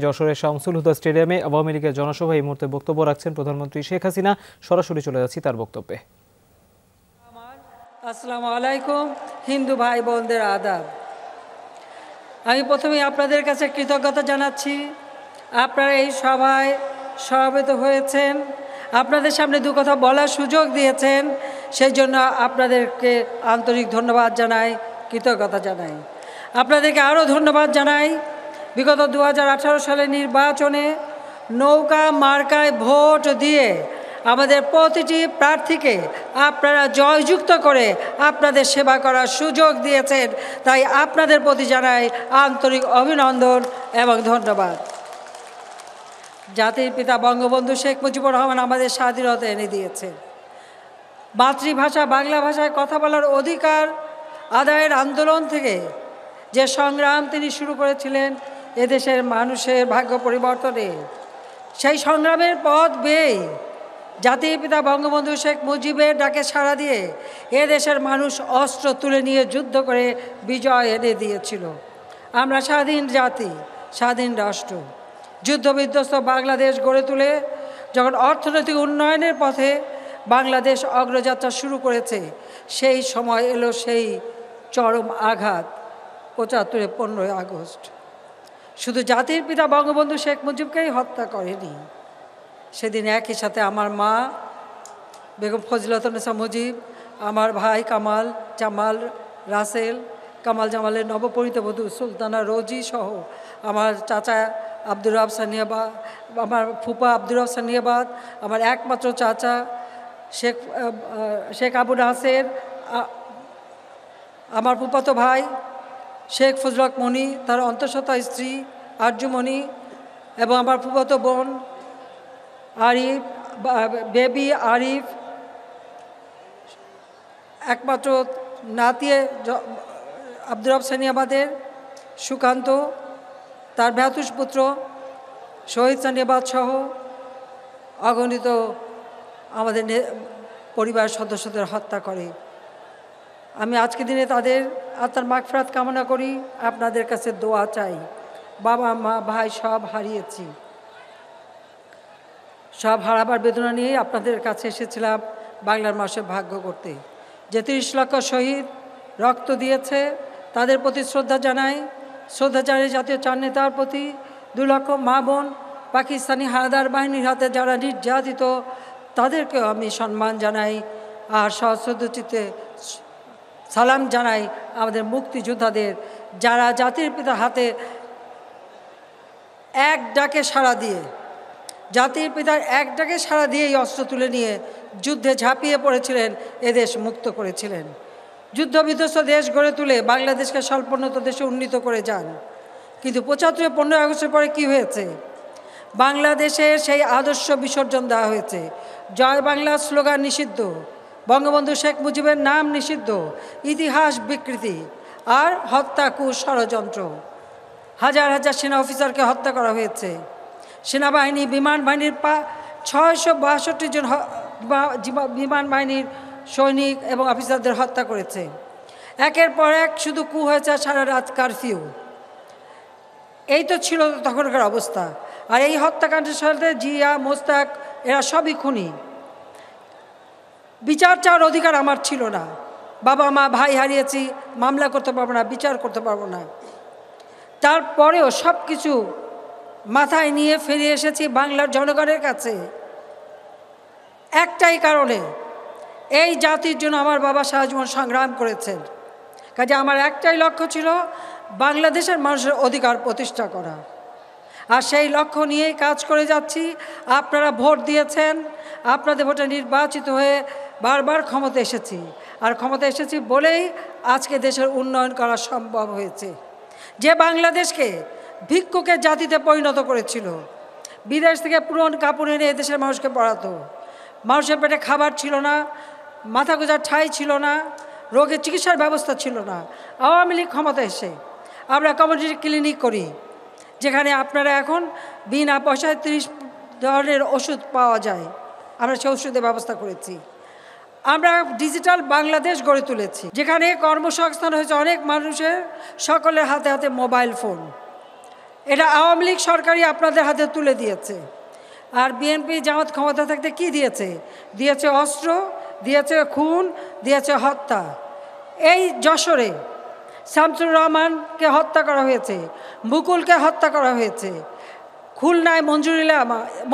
যশোরের শামসুল হুদা স্টেডিয়ামে আওয়ামী লীগের জনসভায় এই মুহূর্তে বক্তব্য রাখছেন প্রধানমন্ত্রী শেখ হাসিনা। সরাসরি চলে যাচ্ছি তার বক্তব্যে। আসসালামু আলাইকুম, হিন্দু ভাই বোনদের আদাব। আমি প্রথমেই আপনাদের কাছে কৃতজ্ঞতা জানাচ্ছি, আপনারা এই সভায় সমবেত হয়েছেন, আপনাদের সামনে দু কথা বলার সুযোগ দিয়েছেন, সেই জন্য আপনাদেরকে আন্তরিক ধন্যবাদ জানাই, কৃতজ্ঞতা জানাই। আপনাদেরকে আরও ধন্যবাদ জানাই, বিগত 2018 সালের নির্বাচনে নৌকা মার্কায় ভোট দিয়ে আমাদের প্রতিটি প্রার্থীকে আপনারা জয়যুক্ত করে আপনাদের সেবা করার সুযোগ দিয়েছেন, তাই আপনাদের প্রতি জানাই আন্তরিক অভিনন্দন এবং ধন্যবাদ। জাতির পিতা বঙ্গবন্ধু শেখ মুজিবুর রহমান আমাদের স্বাধীনতা এনে দিয়েছেন। মাতৃভাষা বাংলা ভাষায় কথা বলার অধিকার আদায়ের আন্দোলন থেকে যে সংগ্রাম তিনি শুরু করেছিলেন এদেশের মানুষের ভাগ্য পরিবর্তনে, সেই সংগ্রামের পথ বেয়ে জাতির পিতা বঙ্গবন্ধু শেখ মুজিবের ডাকে সাড়া দিয়ে এদেশের মানুষ অস্ত্র তুলে নিয়ে যুদ্ধ করে বিজয় এনে দিয়েছিল। আমরা স্বাধীন জাতি, স্বাধীন রাষ্ট্র, যুদ্ধবিধ্বস্ত বাংলাদেশ গড়ে তুলে যখন অর্থনৈতিক উন্নয়নের পথে বাংলাদেশ অগ্রযাত্রা শুরু করেছে, সেই সময় এলো সেই চরম আঘাত 75 15ই আগস্ট। শুধু জাতির পিতা বঙ্গবন্ধু শেখ মুজিবকেই হত্যা করেনি, সেদিন একই সাথে আমার মা বেগম ফজিলাতুন্নেছা মুজিব, আমার ভাই কামাল জামাল রাসেল, কামাল জামালের নবপরিণীত বধূ সুলতানা রোজি সহ আমার চাচা আব্দুর রব সানিয়াবাদ, আমার ফুপা আব্দুর রব সানিয়াবাদ, আমার একমাত্র চাচা শেখ আবু নাসের, আমার ফুপাতো ভাই শেখ ফজলক মণি, তার অন্তঃসত্ত্বা স্ত্রী আরজুমণি, এবং আমার ফুপাতো বোন আরিফ, বেবি আরিফ, একমাত্র নাতিয়ে আব্দুর রব সানিয়াবাদের সুকান্ত, তার ভ্রাতুষ পুত্র শহীদ সানিয়াবাদ সহ অগণিত আমাদের পরিবার সদস্যদের হত্যা করে। আমি আজকের দিনে তাদের আত্মার মাগফিরাত কামনা করি, আপনাদের কাছে দোয়া চাই। বাবা মা ভাই সব হারিয়েছি, সব হারাবার বেদনা নিয়েই আপনাদের কাছে এসেছিলাম বাংলার মানুষের ভাগ্য করতে। যে 30 লক্ষ শহীদ রক্ত দিয়েছে তাদের প্রতি শ্রদ্ধা জানাই জাতীয় চার নেতার প্রতি। 2 লক্ষ মা বোন পাকিস্তানি হানাদার বাহিনীর হাতে যারা নির্যাতিত, তাদেরকেও আমি সম্মান জানাই আর সশ্রদ্ধ চিত্তে সালাম জানাই আমাদের মুক্তিযোদ্ধাদের, যারা জাতির পিতার হাতে এক ডাকে সাড়া দিয়ে, জাতির পিতার এক ডাকে সাড়া দিয়ে এই অস্ত্র তুলে নিয়ে যুদ্ধে ঝাঁপিয়ে পড়েছিলেন, এদেশ মুক্ত করেছিলেন। যুদ্ধবিধ্বস্ত দেশ গড়ে তুলে বাংলাদেশকে স্বল্পোন্নত দেশে উন্নীত করে যান। কিন্তু 75 15 আগস্টের পরে কি হয়েছে? বাংলাদেশের সেই আদর্শ বিসর্জন দেওয়া হয়েছে। জয় বাংলা স্লোগান নিষিদ্ধ, বঙ্গবন্ধু শেখ মুজিবের নাম নিষিদ্ধ, ইতিহাস বিকৃতি আর হত্যা ষড়যন্ত্র। হাজার হাজার সেনা অফিসারকে হত্যা করা হয়েছে। সেনাবাহিনী বিমান বাহিনীর 662 জন বিমান বাহিনীর সৈনিক এবং অফিসারদের হত্যা করেছে। একের পর এক শুধু হয়েছে, সারা রাত কারফিউ। এই তো ছিল তখনকার অবস্থা। আর এই হত্যাকাণ্ডের সাথে জিয়া মোস্তাক এরা সবই খুনি। বিচার চাওয়ার অধিকার আমার ছিল না। বাবা মা ভাই হারিয়েছি, মামলা করতে পারবো না, বিচার করতে পারবো না। তারপরেও সব কিছু মাথায় নিয়ে ফিরে এসেছি বাংলার জনগণের কাছে একটাই কারণে, এই জাতির জন্য আমার বাবা সারা জীবন সংগ্রাম করেছেন। কাজে আমার একটাই লক্ষ্য ছিল বাংলাদেশের মানুষের অধিকার প্রতিষ্ঠা করা, আর সেই লক্ষ্য নিয়েই কাজ করে যাচ্ছি। আপনারা ভোট দিয়েছেন, আপনাদের ভোটে নির্বাচিত হয়ে বারবার ক্ষমতা এসেছি, আর ক্ষমতা এসেছি বলেই আজকে দেশের উন্নয়ন করা সম্ভব হয়েছে। যে বাংলাদেশকে ভিক্ষুকের জাতিতে পরিণত করেছিল, বিদেশ থেকে পুরনো কাপড় এনে এদেশের মানুষকে পড়াতো, মানুষের পেটে খাবার ছিল না, মাথা গোঁজার ঠাঁই ছিল না, রোগের চিকিৎসার ব্যবস্থা ছিল না, আওয়ামী লীগ ক্ষমতা এসে আমরা কমিউনিটি ক্লিনিক করি, যেখানে আপনারা এখন বিনা পয়সায় 30 ধরনের ওষুধ পাওয়া যায়। আমরা সেই ওষুধের ব্যবস্থা করেছি। আমরা ডিজিটাল বাংলাদেশ গড়ে তুলেছি, যেখানে কর্মসংস্থান হয়েছে অনেক মানুষের, সকলের হাতে হাতে মোবাইল ফোন। এটা আওয়ামী লীগ সরকারই আপনাদের হাতে তুলে দিয়েছে। আর বিএনপি জামাত ক্ষমতা থাকতে কি দিয়েছে? দিয়েছে অস্ত্র, দিয়েছে খুন, দিয়েছে হত্যা। এই যশোরে শামসুর রহমানকে হত্যা করা হয়েছে, মুকুলকে হত্যা করা হয়েছে, খুলনায়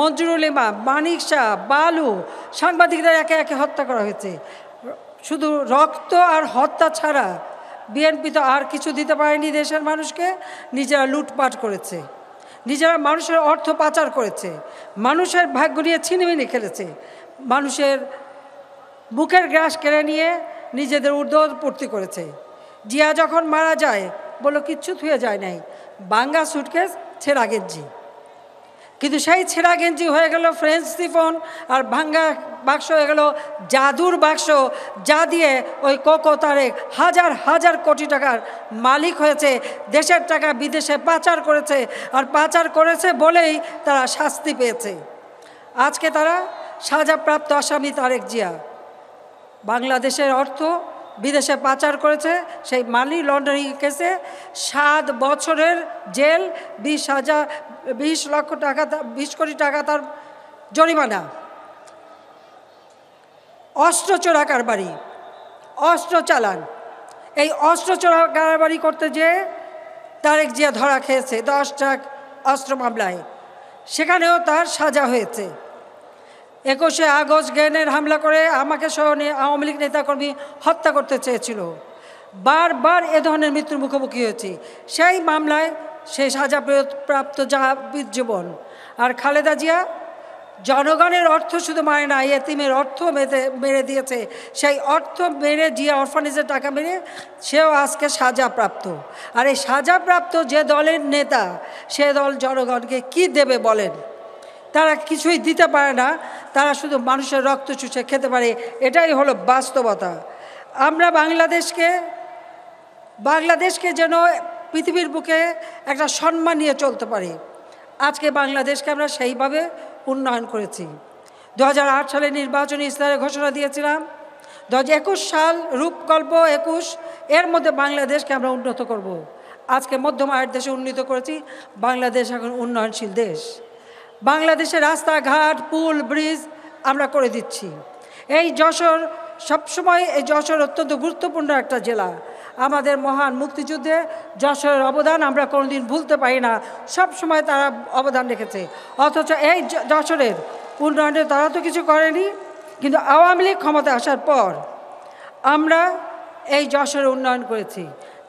মঞ্জুরুল ইমাম, মানিক শাহ, বালু, সাংবাদিকদের একে একে হত্যা করা হয়েছে। শুধু রক্ত আর হত্যা ছাড়া বিএনপি তো আর কিছু দিতে পারেনি দেশের মানুষকে। নিজেরা লুটপাট করেছে, নিজেরা মানুষের অর্থ পাচার করেছে, মানুষের ভাগ্য নিয়ে ছিনিমিনি খেলেছে, মানুষের বুকের গ্রাস কেড়ে নিয়ে নিজেদের ঊর্ধ্বপূর্তি করেছে। জিয়া যখন মারা যায় বললো কিচ্ছু থুয়ে যায় নাই, বাঙ্গা সুটকেস, ছেঁড়া গেঞ্জি। কিন্তু সেই ছেঁড়া গেঞ্জি হয়ে গেল ফ্রেঞ্চ সিফন, আর ভাঙ্গা বাক্স হয়ে গেল জাদুর বাক্স, যা দিয়ে ওই কোকো তারেক হাজার হাজার কোটি টাকার মালিক হয়েছে, দেশের টাকা বিদেশে পাচার করেছে, আর পাচার করেছে বলেই তারা শাস্তি পেয়েছে। আজকে তারা সাজাপ্রাপ্ত আসামি তারেক জিয়া বাংলাদেশের অর্থ বিদেশে পাচার করেছে। সেই মানি লন্ডারিং কেসে 7 বছরের জেল, 20 লক্ষ টাকা, 20 কোটি টাকা তার জরিমানা। অস্ত্র চোরা কারবারি, অস্ত্র চালান, এই অস্ত্র চোরা কারবারি করতে যেয়ে তারেক জিয়া ধরা খেয়েছে 10টা অস্ত্র মামলায়, সেখানেও তার সাজা হয়েছে। 21শে আগস্ট গ্রেনেড হামলা করে আমাকে সহ আওয়ামী লীগ নেতাকর্মী হত্যা করতে চেয়েছিল। বারবার এ ধরনের মৃত্যুর মুখোমুখি হয়েছি। সেই মামলায় সেই সাজাপ্রাপ্ত যাবজ্জীবন। আর খালেদা জিয়া জনগণের অর্থ শুধু মারে না, এতিমের অর্থ মেরে দিয়েছে। সেই অর্থ মেরে জিয়া অরফানেজের টাকা মেরে সেও আজকে সাজাপ্রাপ্ত। আর এই সাজাপ্রাপ্ত যে দলের নেতা, সে দল জনগণকে কি দেবে বলেন? তারা কিছুই দিতে পারে না, তারা শুধু মানুষের রক্ত চুষে খেতে পারে। এটাই হলো বাস্তবতা। আমরা বাংলাদেশকে যেন পৃথিবীর বুকে একটা সম্মান নিয়ে চলতে পারি, আজকে বাংলাদেশকে আমরা সেইভাবে উন্নয়ন করেছি। 2008 সালে নির্বাচনী ইশতেহারে ঘোষণা দিয়েছিলাম 2021 সাল রূপকল্প 21, এর মধ্যে বাংলাদেশকে আমরা উন্নত করব। আজকে মধ্যম আয়ের দেশে উন্নীত করেছি। বাংলাদেশ এখন উন্নয়নশীল দেশ। বাংলাদেশের রাস্তাঘাট, পুল, ব্রিজ আমরা করে দিচ্ছি। এই যশোর সবসময়, এই যশোর অত্যন্ত গুরুত্বপূর্ণ একটা জেলা। আমাদের মহান মুক্তিযুদ্ধে যশোরের অবদান আমরা কোনোদিন ভুলতে পারি না, সব সময় তারা অবদান রেখেছে। অথচ এই যশোরের উন্নয়নে তারা তো কিছু করেনি, কিন্তু আওয়ামী লীগ ক্ষমতায় আসার পর আমরা এই যশোরের উন্নয়ন করেছি।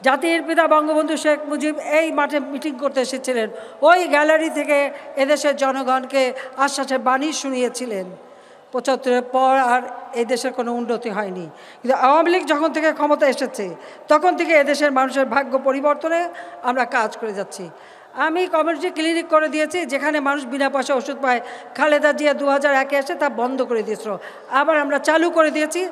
জাতির পিতা বঙ্গবন্ধু শেখ মুজিব এই মাঠে মিটিং করতে এসেছিলেন, ওই গ্যালারি থেকে এদেশের জনগণকে আশ্বাসের বাণী শুনিয়েছিলেন। 75-এর পর আর এই দেশের কোনো উন্নতি হয়নি, কিন্তু আওয়ামী লীগ যখন থেকে ক্ষমতা এসেছে তখন থেকে এদেশের মানুষের ভাগ্য পরিবর্তনে আমরা কাজ করে যাচ্ছি। আমি কমিউনিটি ক্লিনিক করে দিয়েছি, যেখানে মানুষ বিনা পয়সা ওষুধ পায়। খালেদা জিয়া 2001-এ এসে তা বন্ধ করে দিয়েছিল, আবার আমরা চালু করে দিয়েছি।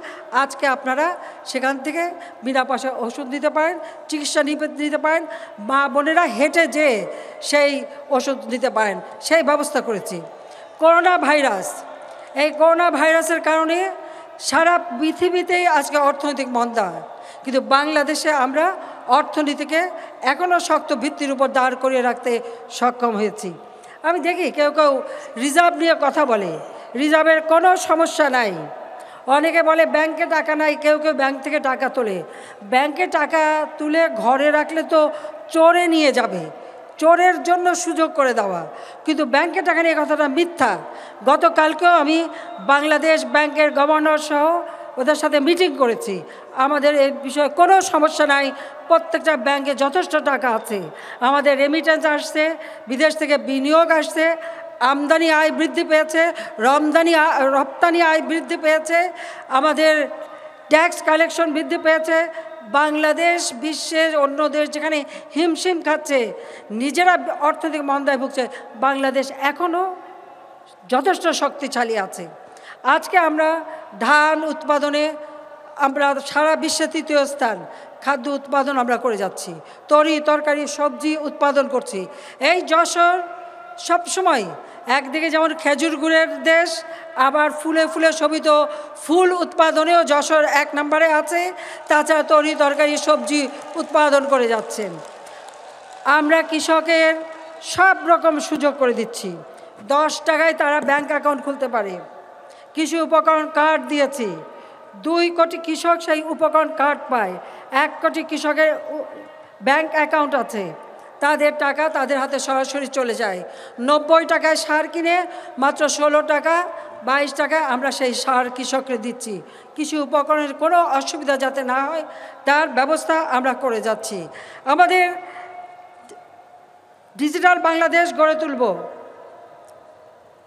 আজকে আপনারা সেখান থেকে বিনা পয়সা ওষুধ নিতে পারেন, চিকিৎসা নিতে পারেন, মা বোনেরা হেঁটে যেয়ে সেই ওষুধ নিতে পারেন, সেই ব্যবস্থা করেছি। করোনা ভাইরাস, এই করোনা ভাইরাসের কারণে সারা পৃথিবীতেই আজকে অর্থনৈতিক মন্দা, কিন্তু বাংলাদেশে আমরা অর্থনীতিকে এখনও শক্ত ভিত্তির উপর দাঁড় করিয়ে রাখতে সক্ষম হয়েছি। আমি দেখি কেউ কেউ রিজার্ভ নিয়ে কথা বলে, রিজার্ভের কোনো সমস্যা নাই। অনেকে বলে ব্যাংকে টাকা নাই, কেউ কেউ ব্যাংক থেকে টাকা তোলে। ব্যাংকে টাকা তুলে ঘরে রাখলে তো চোরে নিয়ে যাবে, চোরের জন্য সুযোগ করে দেওয়া। কিন্তু ব্যাংকে টাকা নিয়ে কথাটা মিথ্যা। গতকালকেও আমি বাংলাদেশ ব্যাংকের গভর্নর সহ ওদের সাথে মিটিং করেছি। আমাদের এই বিষয়ে কোনো সমস্যা নাই, প্রত্যেকটা ব্যাংকে যথেষ্ট টাকা আছে। আমাদের রেমিটেন্স আসছে, বিদেশ থেকে বিনিয়োগ আসছে, আমদানি আয় বৃদ্ধি পেয়েছে, রপ্তানি আয় বৃদ্ধি পেয়েছে, আমাদের ট্যাক্স কালেকশন বৃদ্ধি পেয়েছে। বাংলাদেশ বিশ্বের অন্য দেশ যেখানে হিমশিম খাচ্ছে, নিজেরা অর্থনৈতিক মন্দায় ভুগছে, বাংলাদেশ এখনও যথেষ্ট শক্তিশালী আছে। আজকে আমরা ধান উৎপাদনে আমরা সারা বিশ্বে 3য় স্থান, খাদ্য উৎপাদন আমরা করে যাচ্ছি, তরকারি সবজি উৎপাদন করছি। এই যশোর সবসময় একদিকে যেমন খেজুর গুড়ের দেশ, আবার ফুলে ফুলে শোভিত ফুল উৎপাদনেও যশোর 1 নম্বরে আছে। তাছাড়া তরকারি সবজি উৎপাদন করে যাচ্ছেন। আমরা কৃষকের সব রকম সুযোগ করে দিচ্ছি। 10 টাকায় তারা ব্যাংক অ্যাকাউন্ট খুলতে পারে। কৃষি উপকরণ কার্ড দিয়েছি, 2 কোটি কৃষক সেই উপকরণ কার্ড পায়। 1 কোটি কৃষকের ব্যাংক অ্যাকাউন্ট আছে, তাদের টাকা তাদের হাতে সরাসরি চলে যায়। 90 টাকায় সার কিনে মাত্র 16 টাকা 22 টাকায় আমরা সেই সার কৃষককে দিচ্ছি। কৃষি উপকরণের কোনো অসুবিধা যাতে না হয় তার ব্যবস্থা আমরা করে যাচ্ছি। আমাদের ডিজিটাল বাংলাদেশ গড়ে তুলব,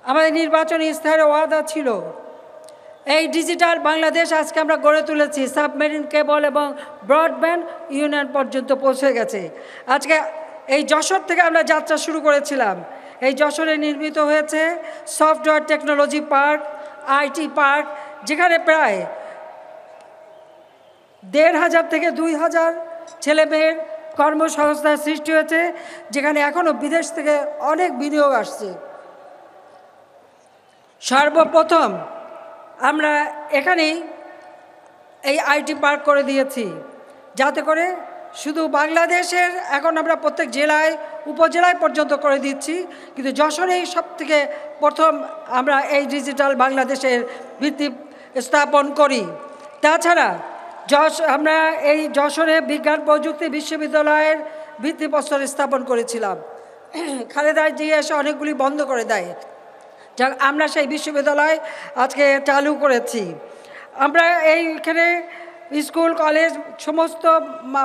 আমাদের নির্বাচনী ইস্তাহারে ওয়াদা ছিল। এই ডিজিটাল বাংলাদেশ আজকে আমরা গড়ে তুলেছি। সাবমেরিন কেবল এবং ব্রডব্যান্ড ইউনিয়ন পর্যন্ত পৌঁছে গেছে। আজকে এই যশোর থেকে আমরা যাত্রা শুরু করেছিলাম। এই যশোরে নির্মিত হয়েছে software technology park, IT park, যেখানে প্রায় 1,500 থেকে 2,000 ছেলেমেয়ের কর্মসংস্থান সৃষ্টি হয়েছে, যেখানে এখনও বিদেশ থেকে অনেক বিনিয়োগ আসছে। সর্বপ্রথম আমরা এখানেই এই আইটি পার্ক করে দিয়েছি, যাতে করে শুধু বাংলাদেশের এখন আমরা প্রত্যেক জেলায় উপজেলায় পর্যন্ত করে দিচ্ছি, কিন্তু যশোরেই সবথেকে প্রথম আমরা এই ডিজিটাল বাংলাদেশের ভিত্তি স্থাপন করি। তাছাড়া আমরা এই যশোরে বিজ্ঞান প্রযুক্তি বিশ্ববিদ্যালয়ের ভিত্তিপ্রস্তর স্থাপন করেছিলাম। খালেদা জিয়া এসে অনেকগুলি বন্ধ করে দেয়, যা আমরা সেই বিশ্ববিদ্যালয় আজকে চালু করেছি। আমরা এইখানে স্কুল কলেজ সমস্ত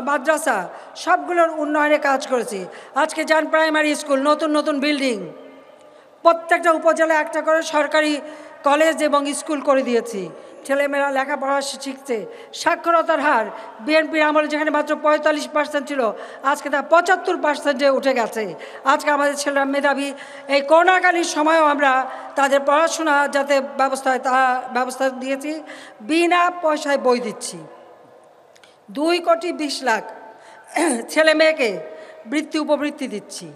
মাদ্রাসা সবগুলোর উন্নয়নে কাজ করেছি। আজকে যান প্রাইমারি স্কুল, নতুন নতুন বিল্ডিং, প্রত্যেকটা উপজেলায় একটা করে সরকারি কলেজ এবং স্কুল করে দিয়েছি। ছেলেমেয়েরা লেখাপড়া শিখছে। সাক্ষরতার হার বিএনপির আমলে যেখানে মাত্র 45% ছিল, আজকে তা 75%-এ উঠে গেছে। আজকে আমাদের ছেলেরা মেধাবী। এই করোনাকালীন সময়েও আমরা তাদের পড়াশোনা যাতে ব্যবস্থা হয় তা ব্যবস্থা দিয়েছি। বিনা পয়সায় বই দিচ্ছি। 2,20,00,000 ছেলে মেয়েকে উপবৃত্তি দিচ্ছি।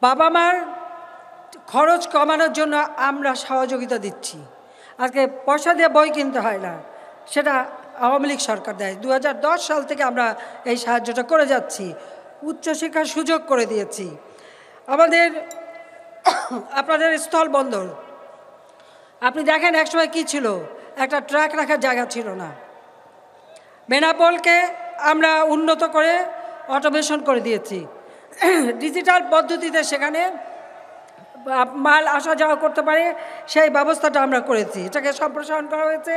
বাবা মার খরচ কমানোর জন্য আমরা সহযোগিতা দিচ্ছি। আজকে পয়সা দিয়ে বই কিনতে হয় না, সেটা আওয়ামী লীগ সরকার দেয়। 2010 সাল থেকে আমরা এই সাহায্যটা করে যাচ্ছি। উচ্চশিক্ষার সুযোগ করে দিয়েছি। আমাদের আপনাদের স্থলবন্দর আপনি দেখেন একসময় কি ছিল, একটা ট্রাক রাখার জায়গা ছিল না। বেনাপোলকে আমরা উন্নত করে অটোমেশন করে দিয়েছি। ডিজিটাল পদ্ধতিতে সেখানে মাল আসা যাওয়া করতে পারে সেই ব্যবস্থাটা আমরা করেছি। এটাকে সম্প্রসারণ করা হয়েছে,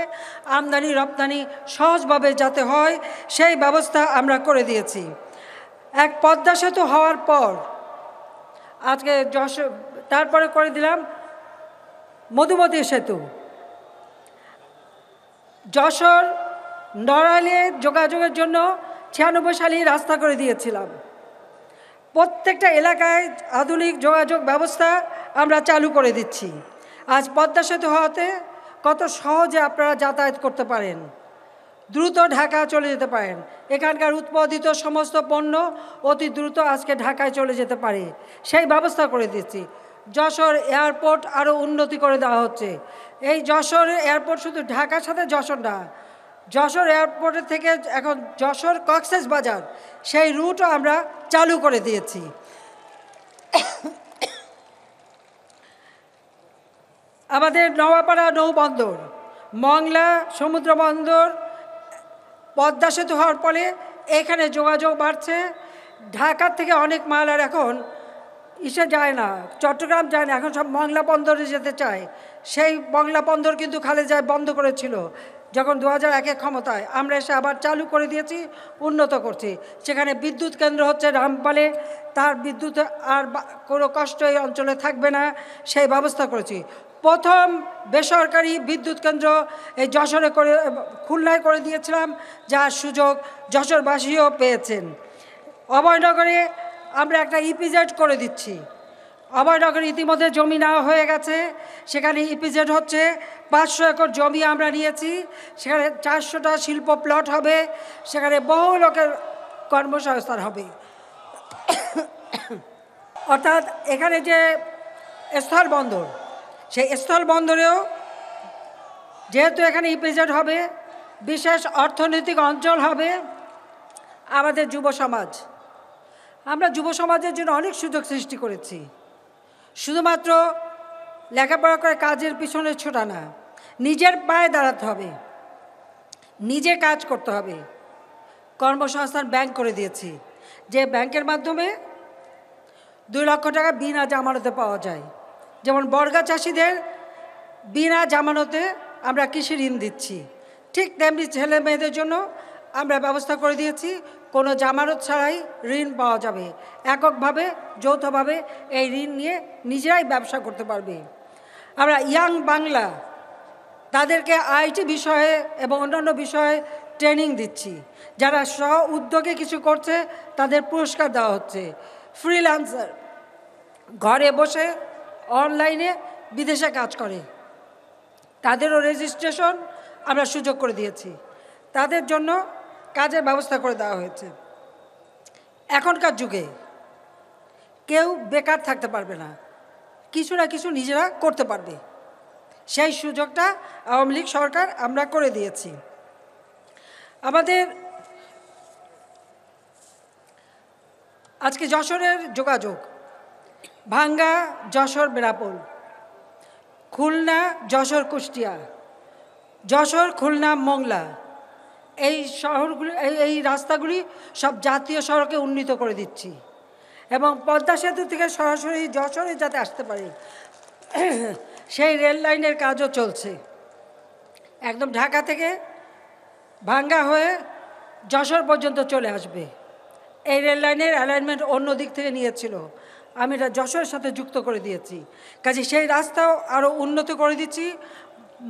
আমদানি রপ্তানি সহজভাবে যাতে হয় সেই ব্যবস্থা আমরা করে দিয়েছি। এক পদ্মা সেতু হওয়ার পর আজকে তারপরে করে দিলাম মধুমতি সেতু। যশোর নড়াইলে যোগাযোগের জন্য 96 সালে রাস্তা করে দিয়েছিলাম। প্রত্যেকটা এলাকায় আধুনিক যোগাযোগ ব্যবস্থা আমরা চালু করে দিচ্ছি। আজ পদ্মা সেতু হওয়াতে কত সহজে আপনারা যাতায়াত করতে পারেন, দ্রুত ঢাকা চলে যেতে পারেন। এখানকার উৎপাদিত সমস্ত পণ্য অতি দ্রুত আজকে ঢাকায় চলে যেতে পারে, সেই ব্যবস্থা করে দিচ্ছি। যশোর এয়ারপোর্ট আরও উন্নতি করে দেওয়া হচ্ছে। এই যশোর এয়ারপোর্ট শুধু ঢাকার সাথে যশোর না, যশোর এয়ারপোর্টের থেকে এখন যশোর কক্সেস বাজার সেই রুটও আমরা চালু করে দিয়েছি। আমাদের নওয়াপাড়া নৌবন্দর, মংলা সমুদ্র বন্দর, পদ্মা সেতু হওয়ার ফলে এখানে যোগাযোগ বাড়ছে। ঢাকার থেকে অনেক মাল আর এখন যায় না, চট্টগ্রাম যায় না, এখন সব মংলা বন্দরে যেতে চায়। সেই মংলা বন্দর কিন্তু খালেদা বন্ধ করেছিল যখন 2001-এ ক্ষমতায়। আমরা এসে আবার চালু করে দিয়েছি, উন্নত করছি। সেখানে বিদ্যুৎ কেন্দ্র হচ্ছে রামপালে, তার বিদ্যুৎ আর কোনো কষ্ট এই অঞ্চলে থাকবে না, সেই ব্যবস্থা করেছি। প্রথম বেসরকারি বিদ্যুৎ কেন্দ্র এই যশোরে করে খুলনায় করে দিয়েছিলাম, যার সুযোগ যশোরবাসীও পেয়েছেন। অভয়নগরে আমরা একটা ইপিজেড করে দিচ্ছি। অভয়নগরে ইতিমধ্যে জমি নেওয়া হয়ে গেছে, সেখানে ইপিজেড হচ্ছে। 500 একর জমি আমরা নিয়েছি, সেখানে 400টা শিল্প প্লট হবে, সেখানে বহু লোকের কর্মসংস্থান হবে। অর্থাৎ এখানে যে স্থলবন্দর, সেই স্থলবন্দরেও যেহেতু এখানে ইপিজেড হবে, বিশেষ অর্থনৈতিক অঞ্চল হবে। আমাদের যুব সমাজ, আমরা যুব সমাজের জন্য অনেক সুযোগ সৃষ্টি করেছি। শুধুমাত্র লেখাপড়া করে কাজের পিছনে ছোটা না, নিজের পায়ে দাঁড়াতে হবে, নিজে কাজ করতে হবে। কর্মসংস্থান ব্যাংক করে দিয়েছি, যে ব্যাংকের মাধ্যমে 2 লক্ষ টাকা বিনা জামানতে পাওয়া যায়। যেমন বর্গা চাষিদের বিনা জামানতে আমরা কৃষি ঋণ দিচ্ছি, ঠিক তেমনি ছেলে মেয়েদের জন্য আমরা ব্যবস্থা করে দিয়েছি কোনো জামানত ছাড়াই ঋণ পাওয়া যাবে। এককভাবে যৌথভাবে এই ঋণ নিয়ে নিজেরাই ব্যবসা করতে পারবে। আমরা ইয়াং বাংলা তাদেরকে আইটি বিষয়ে এবং অন্যান্য বিষয়ে ট্রেনিং দিচ্ছি। যারা স্ব উদ্যোগে কিছু করছে তাদের পুরস্কার দেওয়া হচ্ছে। ফ্রিল্যান্সার ঘরে বসে অনলাইনে বিদেশে কাজ করে, তাদেরও রেজিস্ট্রেশন আমরা সুযোগ করে দিয়েছি, তাদের জন্য কাজের ব্যবস্থা করে দেওয়া হয়েছে। এখনকার যুগে কেউ বেকার থাকতে পারবে না, কিছু না কিছু নিজেরা করতে পারবে। সেই সুযোগটা আওয়ামী লীগ সরকার আমরা করে দিয়েছি। আমাদের আজকে যশোরের যোগাযোগ, ভাঙ্গা যশোর বেনাপোল, খুলনা যশোর কুষ্টিয়া, যশোর খুলনা মংলা, এই শহরগুলি এই রাস্তাগুলি সব জাতীয় সড়কে উন্নীত করে দিচ্ছি এবং পদ্মা সেতু থেকে সরাসরি যশোরে যাতে আসতে পারে সেই রেল লাইনের কাজও চলছে। একদম ঢাকা থেকে ভাঙ্গা হয়ে যশোর পর্যন্ত চলে আসবে। এই রেল লাইনের অ্যালাইনমেন্ট অন্য দিক থেকে নিয়েছিল, আমি এটা যশোরের সাথে যুক্ত করে দিয়েছি। কাজে সেই রাস্তাও আরও উন্নত করে দিচ্ছি।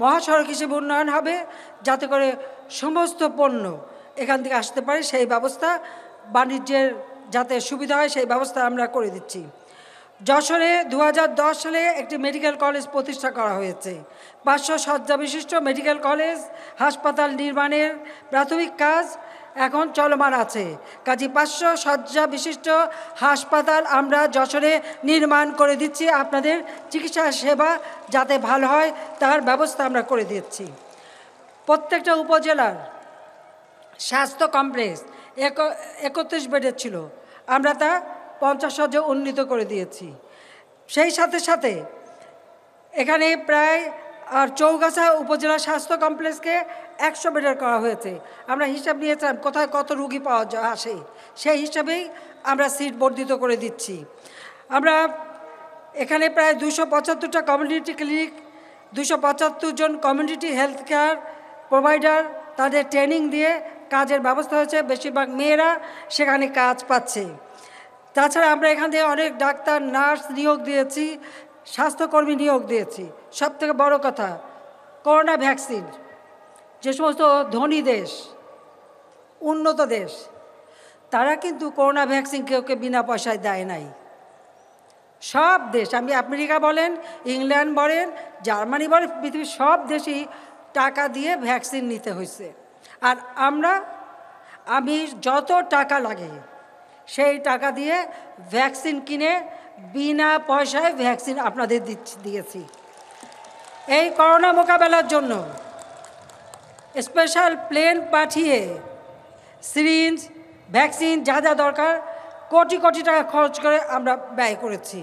মহাসড়ক হিসেবে উন্নয়ন হবে যাতে করে সমস্ত পণ্য এখান থেকে আসতে পারে, সেই ব্যবস্থা, বাণিজ্যের যাতে সুবিধা হয় সেই ব্যবস্থা আমরা করে দিচ্ছি। যশোরে 2010 সালে একটি মেডিকেল কলেজ প্রতিষ্ঠা করা হয়েছে। 500 শয্যা বিশিষ্ট মেডিকেল কলেজ হাসপাতাল নির্মাণের প্রাথমিক কাজ এখন চলমান আছে। কাজী 500 শয্যা বিশিষ্ট হাসপাতাল আমরা যশোরে নির্মাণ করে দিচ্ছি। আপনাদের চিকিৎসা সেবা যাতে ভালো হয় তার ব্যবস্থা আমরা করে দিচ্ছি। প্রত্যেকটা উপজেলার স্বাস্থ্য কমপ্লেক্স 31 বেডের ছিল, আমরা তা 50 শয্যা উন্নীত করে দিয়েছি। সেই সাথে সাথে এখানে প্রায় আর চৌগাছা উপজেলা স্বাস্থ্য কমপ্লেক্সকে 100 বেডের করা হয়েছে। আমরা হিসাব নিয়েছিলাম কোথায় কত রুগী পাওয়া আসে, সেই হিসাবেই আমরা সিট বর্ধিত করে দিচ্ছি। আমরা এখানে প্রায় 275টা কমিউনিটি ক্লিনিক, 275 জন কমিউনিটি হেলথ কেয়ার প্রোভাইডার, তাদের ট্রেনিং দিয়ে কাজের ব্যবস্থা হয়েছে। বেশিরভাগ মেয়েরা সেখানে কাজ পাচ্ছে। তাছাড়া আমরা এখান থেকে অনেক ডাক্তার, নার্স নিয়োগ দিয়েছি, স্বাস্থ্যকর্মী নিয়োগ দিয়েছি। সবথেকে বড় কথা, করোনা ভ্যাকসিন, যে সমস্ত ধনী দেশ, উন্নত দেশ, তারা কিন্তু করোনা ভ্যাকসিন কেউকে বিনা পয়সায় দেয় নাই। সব দেশ, আমি আমেরিকা বলেন, ইংল্যান্ড বলেন, জার্মানি বলেন, পৃথিবীর সব দেশই টাকা দিয়ে ভ্যাকসিন নিতে হয়েছে। আর আমি যত টাকা লাগে সেই টাকা দিয়ে ভ্যাকসিন কিনে বিনা পয়সায় ভ্যাকসিন আপনাদের দিয়েছি। এই করোনা মোকাবেলার জন্য স্পেশাল প্লেন পাঠিয়ে সিরিঞ্জ, ভ্যাকসিন যা যা দরকার কোটি কোটি টাকা খরচ করে আমরা ব্যয় করেছি।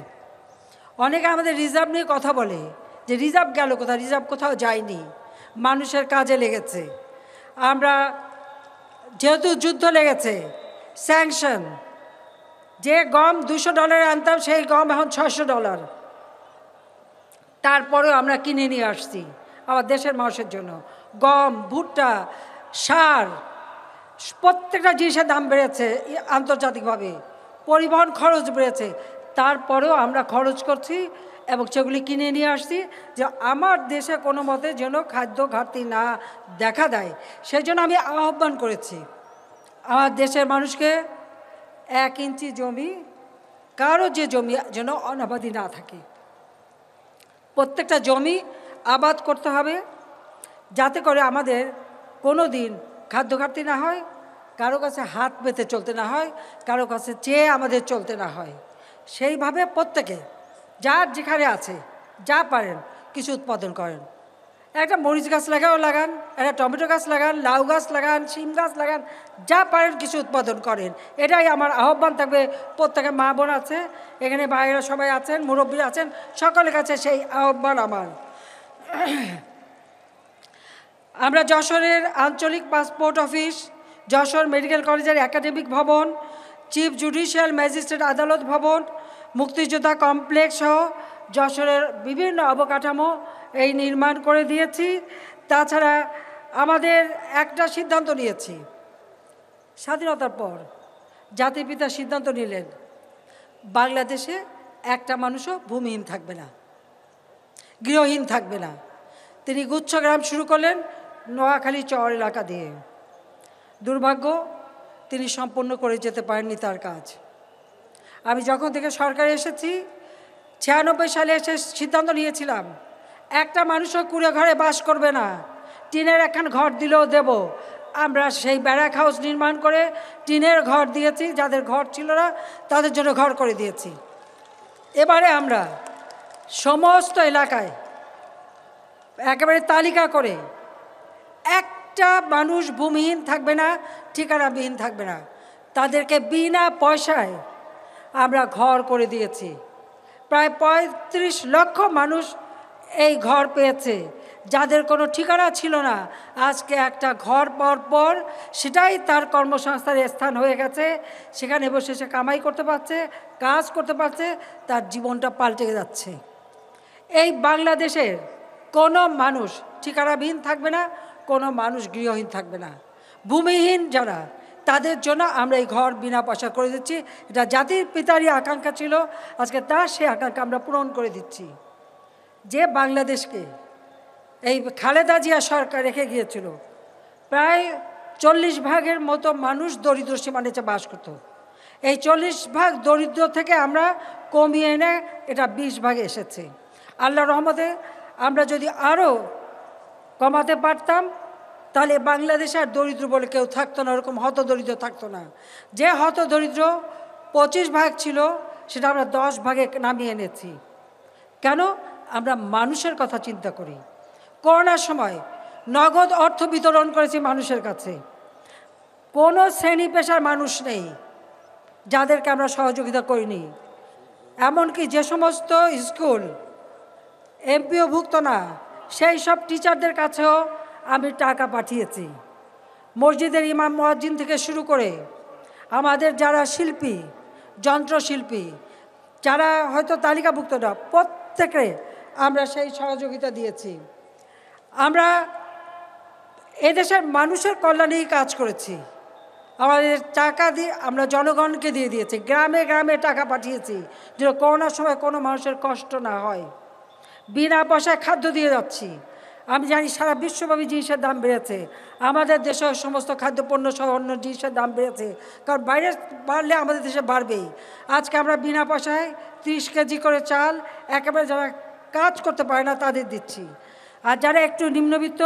অনেকে আমাদের রিজার্ভ নিয়ে কথা বলে যে রিজার্ভ গেল কোথায়, রিজার্ভ কোথাও যায়নি, মানুষের কাজে লেগেছে। আমরা যেহেতু যুদ্ধ লেগেছে, স্যাংশন, যে গম $200 আনতাম সেই গম এখন $600, তারপরেও আমরা কিনে নিয়ে আসছি আমার দেশের মানুষের জন্য। গম, ভুট্টা, সার, প্রত্যেকটা জিনিসের দাম বেড়েছে আন্তর্জাতিকভাবে, পরিবহন খরচ বেড়েছে, তারপরেও আমরা খরচ করছি এবং সেগুলি কিনে নিয়ে আসছি যে আমার দেশে কোনো মতে যেন খাদ্য ঘাটতি না দেখা দেয়। সেই জন্য আমি আহ্বান করেছি আমার দেশের মানুষকে, 1 ইঞ্চি জমি, কারো যে জমি যেন অনাবাদি না থাকে, প্রত্যেকটা জমি আবাদ করতে হবে যাতে করে আমাদের কোনো দিন খাদ্য ঘাটতি না হয়, কারো কাছে হাত পেতে চলতে না হয়, কারো কাছে চেয়ে আমাদের চলতে না হয়। সেইভাবে প্রত্যেকে যার যেখানে আছে যা পারেন কিছু উৎপাদন করেন। একটা মরিচ গাছ লাগান, একটা টমেটো গাছ লাগান, লাউ গাছ লাগান, শিম গাছ লাগান, যা পারেন কিছু উৎপাদন করেন। এটাই আমার আহ্বান থাকবে। প্রত্যেকে মা বোন আছে, এখানে ভাইয়েরা সবাই আছেন, মুরব্বী আছেন, সকলের কাছে সেই আহ্বান আমার। আমরা যশোরের আঞ্চলিক পাসপোর্ট অফিস, যশোর মেডিকেল কলেজের একাডেমিক ভবন, চিফ জুডিশিয়াল ম্যাজিস্ট্রেট আদালত ভবন, মুক্তিযোদ্ধা কমপ্লেক্স সহ যশোরের বিভিন্ন অবকাঠামো এই নির্মাণ করে দিয়েছি। তাছাড়া আমাদের একটা সিদ্ধান্ত নিয়েছি, স্বাধীনতার পর জাতির পিতা সিদ্ধান্ত নিলেন বাংলাদেশে একটা মানুষও ভূমিহীন থাকবে না, গৃহহীন থাকবে না। তিনি গুচ্ছগ্রাম শুরু করলেন নোয়াখালী চর এলাকা দিয়ে। দুর্ভাগ্য, তিনি সম্পন্ন করে যেতে পারেননি তার কাজ। আমি যখন থেকে সরকারে এসেছি 96 সালে এসে সিদ্ধান্ত নিয়েছিলাম একটা মানুষও কুড়ে ঘরে বাস করবে না, টিনের একখান ঘর দিলেও দেব। আমরা সেই ব্যারাক হাউস নির্মাণ করে টিনের ঘর দিয়েছি, যাদের ঘর ছিল না তাদের জন্য ঘর করে দিয়েছি। এবারে আমরা সমস্ত এলাকায় একেবারে তালিকা করে একটা মানুষ ভূমিহীন থাকবে না, ঠিকানাবিহীন থাকবে না, তাদেরকে বিনা পয়সায় আমরা ঘর করে দিয়েছি। প্রায় 35 লক্ষ মানুষ এই ঘর পেয়েছে, যাদের কোনো ঠিকানা ছিল না। আজকে একটা ঘর পাওয়ার পর সেটাই তার কর্মসংস্থানের স্থান হয়ে গেছে, সেখানে বসে সে কামাই করতে পারছে, কাজ করতে পারছে, তার জীবনটা পাল্টে যাচ্ছে। এই বাংলাদেশের কোনো মানুষ ঠিকানাবিহীন থাকবে না, কোনো মানুষ গৃহহীন থাকবে না। ভূমিহীন যারা, তাদের জন্য আমরা এই ঘর বিনা পয়সা করে দিচ্ছি। এটা জাতির পিতারই আকাঙ্ক্ষা ছিল, আজকে তার সেই আকাঙ্ক্ষা আমরা পূরণ করে দিচ্ছি। যে বাংলাদেশকে এই খালেদা জিয়া সরকার রেখে গিয়েছিল, প্রায় 40 ভাগের মতো মানুষ দরিদ্র সীমার নিচে বাস করত। এই 40 ভাগ দরিদ্র থেকে আমরা কমিয়ে এনে এটা 20 ভাগে এসেছে। আল্লাহর রহমতে আমরা যদি আরও কমাতে পারতাম তাহলে বাংলাদেশে আর দরিদ্র বলে কেউ থাকতো না, ওরকম হতদরিদ্র থাকতো না। যে হতদরিদ্র 25 ভাগ ছিল সেটা আমরা 10 ভাগে নামিয়ে এনেছি। কেন? আমরা মানুষের কথা চিন্তা করি। করোনার সময় নগদ অর্থ বিতরণ করেছি মানুষের কাছে। কোনো শ্রেণী পেশার মানুষ নেই যাদেরকে আমরা সহযোগিতা করিনি। এমনকি যে সমস্ত স্কুল এমপিওভুক্ত না, সেই সব টিচারদের কাছেও আমি টাকা পাঠিয়েছি। মসজিদের ইমাম মুয়াজ্জিন থেকে শুরু করে আমাদের যারা শিল্পী, যন্ত্রশিল্পী, যারা হয়তো তালিকাভুক্ত না, প্রত্যেকে আমরা সেই সহযোগিতা দিয়েছি। আমরা এদেশের মানুষের কল্যাণেই কাজ করেছি। আমাদের টাকা দিয়ে আমরা জনগণকে দিয়ে দিয়েছি, গ্রামে গ্রামে টাকা পাঠিয়েছি, যেন করোনার সময় কোনো মানুষের কষ্ট না হয়। বিনা পয়সায় খাদ্য দিয়ে যাচ্ছি। আমি জানি সারা বিশ্বব্যাপী জিনিসের দাম বেড়েছে, আমাদের দেশের সমস্ত খাদ্যপণ্য সহ অন্য জিনিসের দাম বেড়েছে, কারণ বাইরে বাড়লে আমাদের দেশে বাড়বেই। আজকে আমরা বিনা পয়সায় 30 কেজি করে চাল একেবারে যারা কাজ করতে পারে না তাদের দিচ্ছি। আর যারা একটু নিম্নবিত্ত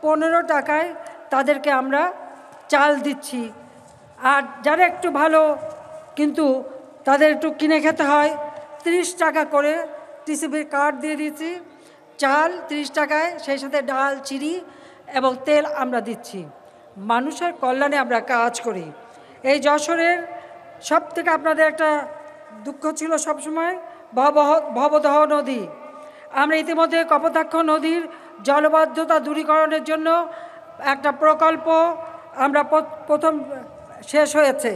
15 টাকায় তাদেরকে আমরা চাল দিচ্ছি। আর যারা একটু ভালো কিন্তু তাদের একটু কিনে খেতে হয়, 30 টাকা করে টিসিবির কার্ড দিয়ে দিচ্ছি। চাল 30 টাকায়, সেই সাথে ডাল, চিনি এবং তেল আমরা দিচ্ছি। মানুষের কল্যাণে আমরা কাজ করি। এই যশোরের সব থেকে আপনাদের একটা দুঃখ ছিল সবসময় ভবদহ নদী। আমরা ইতিমধ্যে কপোতাক্ষ নদীর জলবদ্ধতা দূরীকরণের জন্য একটা প্রকল্প আমরা প্রথম শেষ হয়েছে,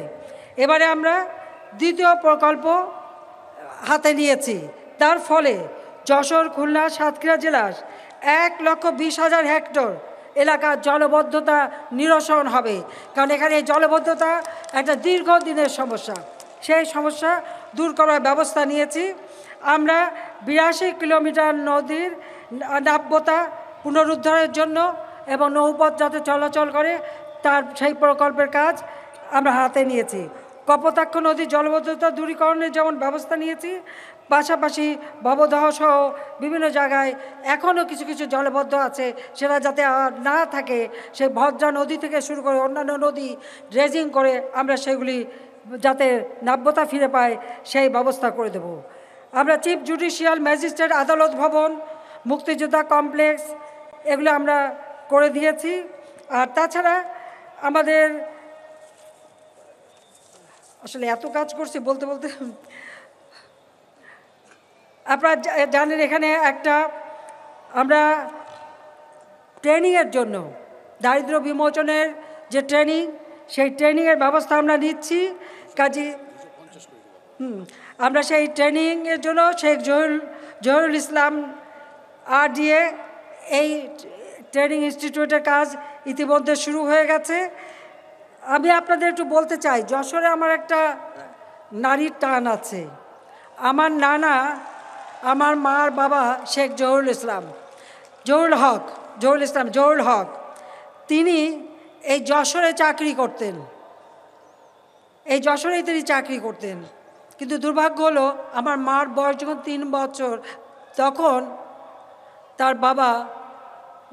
এবারে আমরা দ্বিতীয় প্রকল্প হাতে নিয়েছি। তার ফলে যশোর, খুলনা, সাতক্ষীরা জেলার 1,20,000 হেক্টর এলাকার জলবদ্ধতা নিরসন হবে। কারণ এখানে এই জলবদ্ধতা একটা দীর্ঘদিনের সমস্যা, সেই সমস্যা দূর করার ব্যবস্থা নিয়েছি। আমরা 82 কিলোমিটার নদীর নাব্যতা পুনরুদ্ধারের জন্য এবং নৌপথ যাতে চলাচল করে তার সেই প্রকল্পের কাজ আমরা হাতে নিয়েছি। কপোতাক্ষ নদীর জলবদ্ধতা দূরীকরণের যেমন ব্যবস্থা নিয়েছি, পাশাপাশি ভবদহ সহ বিভিন্ন জায়গায় এখনও কিছু কিছু জলবদ্ধ আছে, সেটা যাতে আর না থাকে, সেই ভদ্রা নদী থেকে শুরু করে অন্যান্য নদী ড্রেজিং করে আমরা সেগুলি যাতে নাব্যতা ফিরে পায় সেই ব্যবস্থা করে দেব। আমরা চিফ জুডিশিয়াল ম্যাজিস্ট্রেট আদালত ভবন, মুক্তিযোদ্ধা কমপ্লেক্স এগুলো আমরা করে দিয়েছি। আর তাছাড়া আমাদের আসলে এত কাজ করছি বলতে বলতে, আপনারা জানেন এখানে একটা আমরা ট্রেনিংয়ের জন্য দারিদ্র্য বিমোচনের যে ট্রেনিং, সেই ট্রেনিংয়ের ব্যবস্থা আমরা নিচ্ছি। কাজী আমরা সেই ট্রেনিংয়ের জন্য শেখ জহিরুল ইসলাম RDA এই ট্রেনিং ইনস্টিটিউটের কাজ ইতিমধ্যে শুরু হয়ে গেছে। আমি আপনাদের একটু বলতে চাই, যশোরে আমার একটা নারীর টান আছে। আমার নানা, আমার মার বাবা শেখ জহুরুল হক, তিনি এই যশোরে চাকরি করতেন, এই যশোরেই তিনি চাকরি করতেন। কিন্তু দুর্ভাগ্য হলো আমার মার বয়স যখন 3 বছর, তখন তার বাবা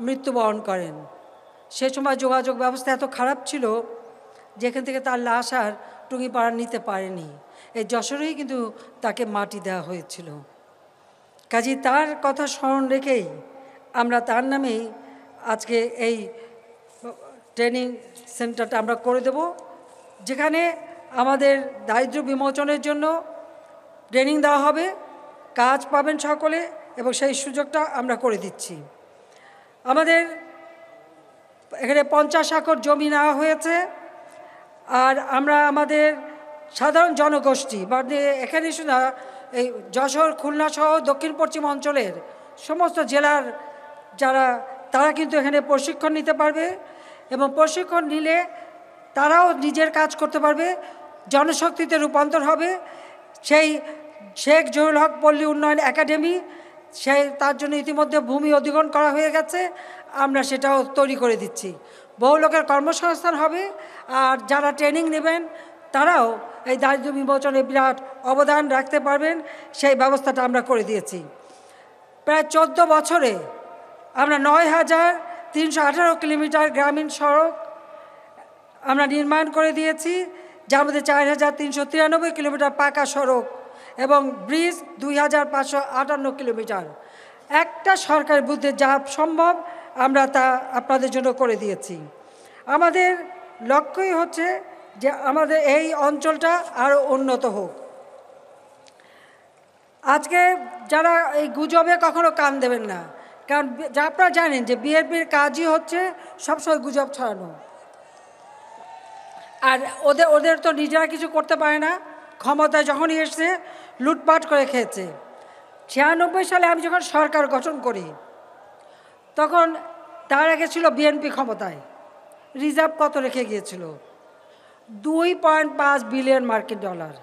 মৃত্যুবরণ করেন। সে সময় যোগাযোগ ব্যবস্থা এত খারাপ ছিল যেখান থেকে তার লাশ আর টুঙ্গিপাড়া নিতে পারেনি। এই যশোরেই কিন্তু তাকে মাটি দেওয়া হয়েছিল। কাজী তার কথা স্মরণ রেখেই আমরা তার নামেই আজকে এই ট্রেনিং সেন্টারটা আমরা করে দেব, যেখানে আমাদের দারিদ্র্য বিমোচনের জন্য ট্রেনিং দেওয়া হবে, কাজ পাবেন সকলে, এবং সেই সুযোগটা আমরা করে দিচ্ছি। আমাদের এখানে 50 একর জমি নেওয়া হয়েছে। আর আমরা আমাদের সাধারণ জনগোষ্ঠী মানে এখানে শুধু এই যশোর, খুলনা সহ দক্ষিণ পশ্চিম অঞ্চলের সমস্ত জেলার তারা কিন্তু এখানে প্রশিক্ষণ নিতে পারবে, এবং প্রশিক্ষণ নিলে তারাও নিজের কাজ করতে পারবে, জনশক্তিতে রূপান্তর হবে। সেই শেখ জহুরুল হক পল্লী উন্নয়ন একাডেমি, তার জন্য ইতিমধ্যে ভূমি অধিগ্রহণ করা হয়ে গেছে, আমরা সেটাও তৈরি করে দিচ্ছি। বহু লোকের কর্মসংস্থান হবে, আর যারা ট্রেনিং নেবেন তারাও এই দারিদ্র্য বিমোচনে বিরাট অবদান রাখতে পারবেন, সেই ব্যবস্থাটা আমরা করে দিয়েছি। প্রায় 14 বছরে আমরা 9,318 কিলোমিটার গ্রামীণ সড়ক আমরা নির্মাণ করে দিয়েছি, যার মধ্যে 4,393 কিলোমিটার পাকা সড়ক এবং ব্রিজ 2,558 কিলোমিটার। একটা সরকারের বিরুদ্ধে যা সম্ভব আমরা তা আপনাদের জন্য করে দিয়েছি। আমাদের লক্ষ্যই হচ্ছে যে আমাদের এই অঞ্চলটা আরও উন্নত হোক। আজকে যারা এই গুজবে কখনো কান দেবেন না, কারণ আপনারা জানেন যে বিএনপির কাজই হচ্ছে সবসময় গুজব ছড়ানো। আর ওদের তো নিজেরা কিছু করতে পারে না, ক্ষমতায় যখনই এসছে লুটপাট করে খেয়েছে। 96 সালে আমি যখন সরকার গঠন করি, তখন তার আগে ছিল বিএনপি ক্ষমতায়, রিজার্ভ কত রেখে গিয়েছিল? 2.5 বিলিয়ন মার্কিন ডলার।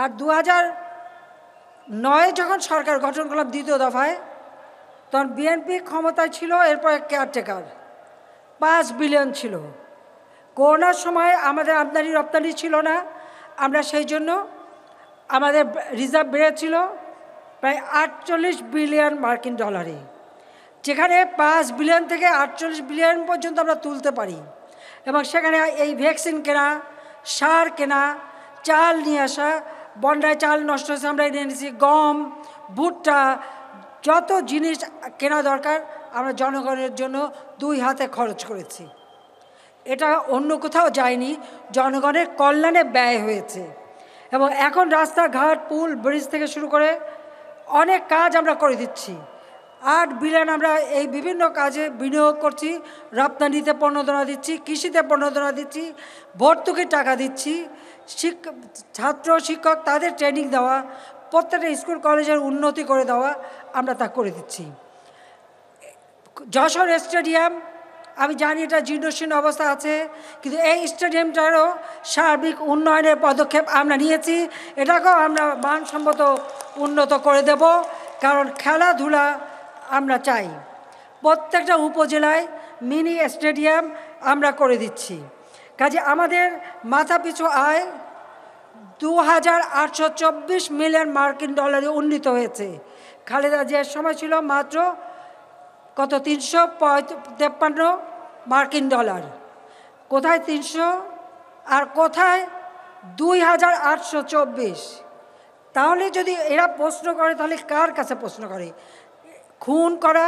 আর 2009 যখন সরকার গঠন করলাম দ্বিতীয় দফায়, তখন বিএনপি ক্ষমতায় ছিল, এরপরে কেয়ারটেকার 5 বিলিয়ন ছিল। করোনার সময় আমাদের আমদানি রপ্তানি ছিল না, আমরা সেই জন্য আমাদের রিজার্ভ বেড়েছিল প্রায় 48 বিলিয়ন মার্কিন ডলারে, যেখানে 5 বিলিয়ন থেকে 48 বিলিয়ন পর্যন্ত আমরা তুলতে পারি। এবং সেখানে এই ভ্যাকসিন কেনা, সার কেনা, চাল নিয়ে আসা, বন্যায় চাল নষ্ট হয়েছে আমরা এনে এনেছি, গম, ভুট্টা, যত জিনিস কেনা দরকার আমরা জনগণের জন্য 2 হাতে খরচ করেছি। এটা অন্য কোথাও যায়নি, জনগণের কল্যাণে ব্যয় হয়েছে। এবং এখন রাস্তাঘাট, পুল, ব্রিজ থেকে শুরু করে অনেক কাজ আমরা করে দিচ্ছি। 8 বিলিয়ন আমরা এই বিভিন্ন কাজে বিনিয়োগ করছি, রপ্তানিতে প্রণোদনা দিচ্ছি, কৃষিতে প্রণোদনা দিচ্ছি, ভর্তুকির টাকা দিচ্ছি, ছাত্র শিক্ষক তাদের ট্রেনিং দেওয়া, প্রত্যেকটা স্কুল কলেজের উন্নতি করে দেওয়া, আমরা তা করে দিচ্ছি। যশোর স্টেডিয়াম, আমি জানি এটা জীর্ণশীর্ণ অবস্থা আছে, কিন্তু এই স্টেডিয়ামটারও সার্বিক উন্নয়নের পদক্ষেপ আমরা নিয়েছি। এটাকেও আমরা মানসম্মত উন্নত করে দেব, কারণ খেলাধুলা আমরা চাই। প্রত্যেকটা উপজেলায় মিনি স্টেডিয়াম আমরা করে দিচ্ছি। কাজে আমাদের মাথাপিছু আয় 2,824 মিলিয়ন মার্কিন ডলারে উন্নীত হয়েছে। খালেদা জিয়ার সময় ছিল মাত্র কত 353 মার্কিন ডলার। কোথায় 300 আর কোথায় 2,824? তাহলে যদি এরা প্রশ্ন করে, তাহলে কার কাছে প্রশ্ন করে? খুন করা,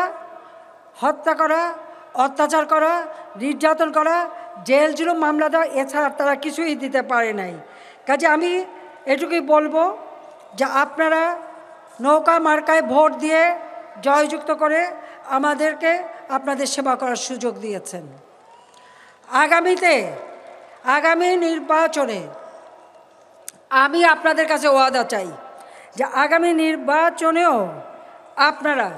হত্যা করা, অত্যাচার করা, নির্যাতন করা, জেল জুলুম মামলা দেওয়া, এছাড়া তারা কিছুই দিতে পারে নাই। কাজে আমি এটুকুই বলবো যে আপনারা নৌকা মার্কায় ভোট দিয়ে জয়যুক্ত করে আমাদেরকে আপনাদের সেবা করার সুযোগ দিয়েছেন। আগামী নির্বাচনে আমি আপনাদের কাছে ওয়াদা চাই যে আগামী নির্বাচনেও আপনারা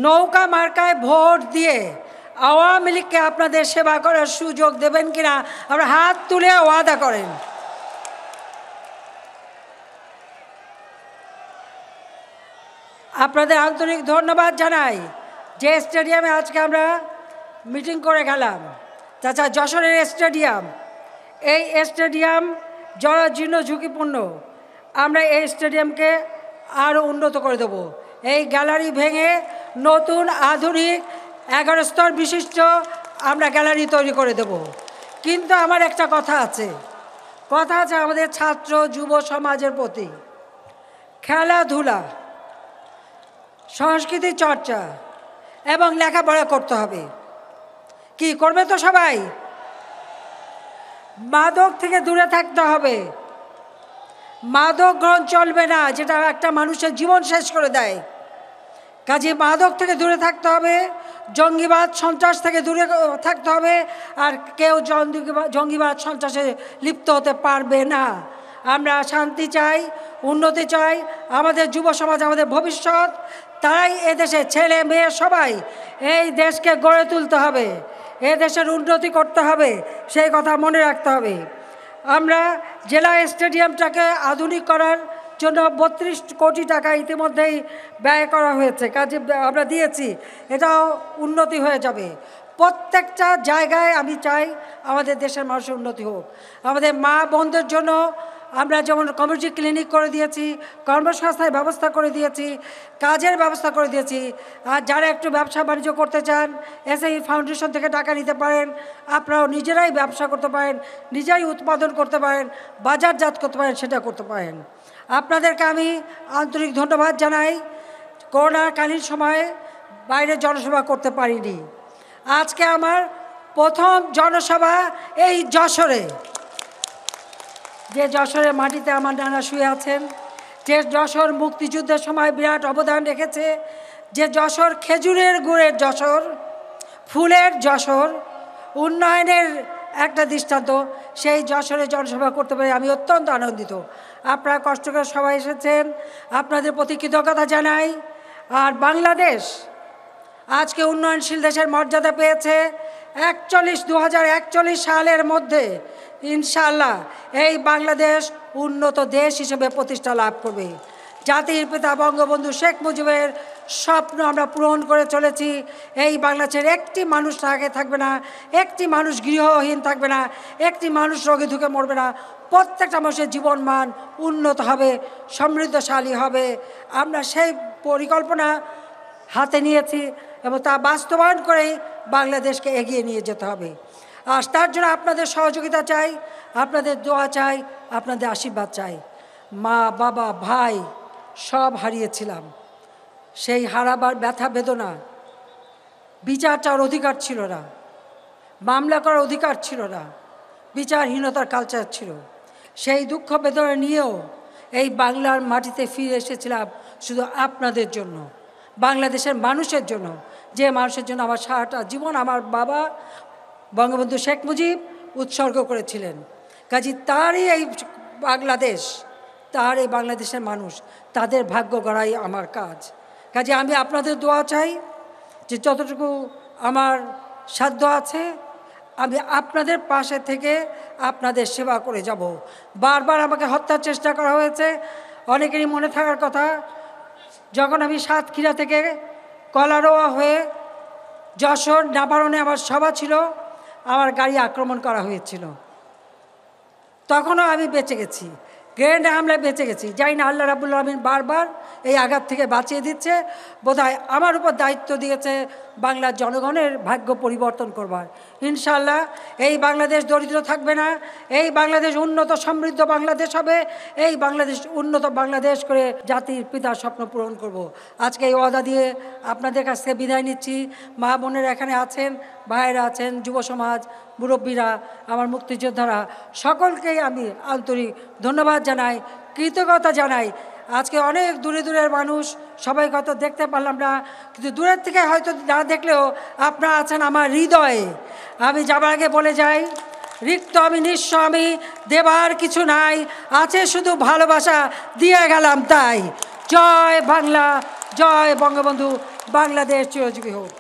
নৌকা মার্কায় ভোট দিয়ে আওয়ামী লীগকে আপনাদের সেবা করার সুযোগ দেবেন কিনা আমরা হাত তুলে ওয়াদা করেন। আপনাদের আন্তরিক ধন্যবাদ জানাই। যে স্টেডিয়ামে আজকে আমরা মিটিং করে গেলাম, তাছাড়া যশোরের স্টেডিয়াম, এই স্টেডিয়াম জরাজীর্ণ, ঝুঁকিপূর্ণ। আমরা এই স্টেডিয়ামকে আরও উন্নত করে দেব। এই গ্যালারি ভেঙে নতুন আধুনিক 11 স্তর বিশিষ্ট আমরা গ্যালারি তৈরি করে দেব। কিন্তু আমার একটা কথা আছে আমাদের ছাত্র যুব সমাজের প্রতি। খেলাধুলা, সংস্কৃতি চর্চা এবং লেখাপড়া করতে হবে। কি করবে তো সবাই? মাদক থেকে দূরে থাকতে হবে। মাদক গ্রহণ চলবে না, যেটা একটা মানুষের জীবন শেষ করে দেয়। কাজে মাদক থেকে দূরে থাকতে হবে, জঙ্গিবাদ সন্ত্রাস থেকে দূরে থাকতে হবে। আর কেউ জঙ্গিবাদ সন্ত্রাসে লিপ্ত হতে পারবে না। আমরা শান্তি চাই, উন্নতি চাই। আমাদের যুব সমাজ আমাদের ভবিষ্যৎ, তারাই এদেশে ছেলে মেয়ে সবাই এই দেশকে গড়ে তুলতে হবে, এ দেশের উন্নতি করতে হবে, সেই কথা মনে রাখতে হবে। আমরা জেলা স্টেডিয়ামটাকে আধুনিক করার জন্য 32 কোটি টাকা ইতিমধ্যেই ব্যয় করা হয়েছে, কাজে আমরা দিয়েছি। এটাও উন্নতি হয়ে যাবে। প্রত্যেকটা জায়গায় আমি চাই আমাদের দেশের মানুষের উন্নতি হোক। আমাদের মা বোনদের জন্য আমরা যেমন কমিউনিটি ক্লিনিক করে দিয়েছি, কর্মসংস্থানের ব্যবস্থা করে দিয়েছি, কাজের ব্যবস্থা করে দিয়েছি। আর যারা একটু ব্যবসা বাণিজ্য করতে চান, এসএই ফাউন্ডেশন থেকে টাকা নিতে পারেন। আপনারাও নিজেরাই ব্যবসা করতে পারেন, নিজেরাই উৎপাদন করতে পারেন, বাজারজাত করতে পারেন, সেটা করতে পারেন। আপনাদেরকে আমি আন্তরিক ধন্যবাদ জানাই। করোনাকালীন সময়ে বাইরে জনসভা করতে পারিনি। আজকে আমার প্রথম জনসভা এই যশোরে। যে যশোরের মাটিতে আমার নানা শুয়ে আছেন, যে যশোর মুক্তিযুদ্ধের সময় বিরাট অবদান রেখেছে, যে যশোর খেজুরের গুড়ের যশোর, ফুলের যশোর, উন্নয়নের একটা দৃষ্টান্ত, সেই যশোরে জনসভা করতে পেরে আমি অত্যন্ত আনন্দিত। আপনারা কষ্ট করে সবাই এসেছেন, আপনাদের প্রতি কৃতজ্ঞতা জানাই। আর বাংলাদেশ আজকে উন্নয়নশীল দেশের মর্যাদা পেয়েছে। 2041 সালের মধ্যে ইনশাআল্লাহ এই বাংলাদেশ উন্নত দেশ হিসেবে প্রতিষ্ঠা লাভ করবে। জাতির পিতা বঙ্গবন্ধু শেখ মুজিবের স্বপ্ন আমরা পূরণ করে চলেছি। এই বাংলাদেশের একটি মানুষ না আগে থাকবে না, একটি মানুষ গৃহহীন থাকবে না, একটি মানুষ রোগে ধুকে মরবে না। প্রত্যেকটা মানুষের জীবনমান উন্নত হবে, সমৃদ্ধশালী হবে। আমরা সেই পরিকল্পনা হাতে নিয়েছি এবং তা বাস্তবায়ন করেই বাংলাদেশকে এগিয়ে নিয়ে যেতে হবে। আর তার জন্য আপনাদের সহযোগিতা চাই, আপনাদের দোয়া চাই, আপনাদের আশীর্বাদ চাই। মা বাবা ভাই সব হারিয়েছিলাম। সেই হারাবার ব্যথা বেদনা, বিচার চাওয়ার অধিকার ছিল না, মামলা করার অধিকার ছিল না, বিচারহীনতার কালচার ছিল। সেই দুঃখ বেদনা নিয়েও এই বাংলার মাটিতে ফিরে এসেছিলাম শুধু আপনাদের জন্য, বাংলাদেশের মানুষের জন্য, যে মানুষের জন্য আমার সারাটা জীবন আমার বাবা বঙ্গবন্ধু শেখ মুজিব উৎসর্গ করেছিলেন। কাজী তারই এই বাংলাদেশ, তার এই বাংলাদেশের মানুষ, তাদের ভাগ্য গড়াই আমার কাজ। কাজে আমি আপনাদের দোয়া চাই যে যতটুকু আমার সাধ্য আছে আমি আপনাদের পাশে থেকে আপনাদের সেবা করে যাব। বারবার আমাকে হত্যার চেষ্টা করা হয়েছে। অনেকেরই মনে থাকার কথা, যখন আমি সাতক্ষীরা থেকে কলারোয়া হয়ে যশোর নাবারণে আমার সভা ছিল, আমার গাড়ি আক্রমণ করা হয়েছিল। তখনও আমি বেঁচে গেছি। গ্রেনেড হামলায় বেঁচে গেছি, জানি না আল্লাহ রাব্বুল আলামিন বারবার এই আঘাত থেকে বাঁচিয়ে দিচ্ছে। বোধহয় আমার উপর দায়িত্ব দিয়েছে বাংলার জনগণের ভাগ্য পরিবর্তন করবার। ইনশাআল্লাহ এই বাংলাদেশ দরিদ্র থাকবে না, এই বাংলাদেশ উন্নত সমৃদ্ধ বাংলাদেশ হবে, এই বাংলাদেশ উন্নত বাংলাদেশ করে জাতির পিতার স্বপ্ন পূরণ করব। আজকে এই ওয়াদা দিয়ে আপনাদের কাছ থেকে বিদায় নিচ্ছি। মা বোনেরা এখানে আছেন, ভাইয়েরা আছেন, যুব সমাজ, মুরব্বীরা, আমার মুক্তিযোদ্ধারা, সকলকেই আমি আন্তরিক ধন্যবাদ জানাই, কৃতজ্ঞতা জানাই। আজকে অনেক দূরে দূরের মানুষ, সবাইকে হয়তো দেখতে পারলাম না, কিন্তু দূরের থেকে হয়তো না দেখলেও আপনারা আছেন আমার হৃদয়ে। আমি যাবার আগে বলে যাই, রিক্ত আমি নিঃস্ব, আমি দেবার কিছু নাই, আছে শুধু ভালোবাসা, দিয়ে গেলাম তাই। জয় বাংলা, জয় বঙ্গবন্ধু, বাংলাদেশ চিরজীবী হোক।